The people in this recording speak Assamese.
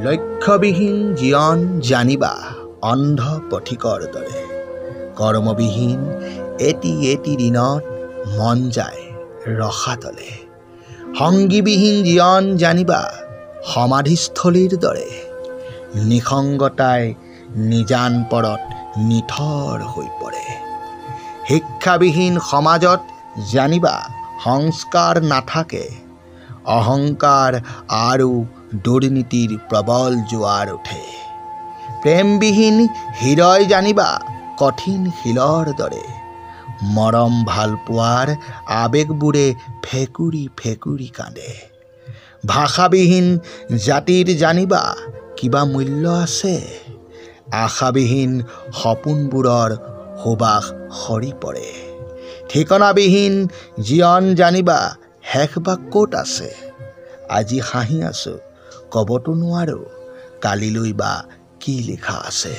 লক্ষ্যবিহীন জীৱন জানিবা অন্ধ পথিকৰ দৰে। কৰ্মবিহীন এটি এটি দিনত মন যায় ৰসাতলে। সংগীবিহীন জীৱন জানিবা সমাধিস্থলীৰ দৰে। নিসংগতাই নিজান পৰত নিথৰ হৈ পৰে। শিক্ষাবিহীন সমাজত জানিবা সংস্কাৰ নাথাকে। অহংকাৰ আৰু দুৰ্নীতিৰ প্ৰবল জোৱাৰ উঠে। প্ৰেমবিহীন হৃদয় জানিবা কঠিন শিলৰ দৰে। মৰম ভালপোৱাৰ আৱেগবোৰে ফেকুৰি ফেকুৰি কান্দে। ভাষাবিহীন জাতিৰ জানিবা কিবা মূল্য আছে। আশাবিহীন সপোনবোৰৰ সুবাস সৰি পৰে। ঠিকনাবিহীন জীৱন জানিবা শেষ বা ক'ত আছে। আজি হাঁহি আছোঁ ক'বতো নোৱাৰোঁ কালিলৈ বা কি লিখা আছে।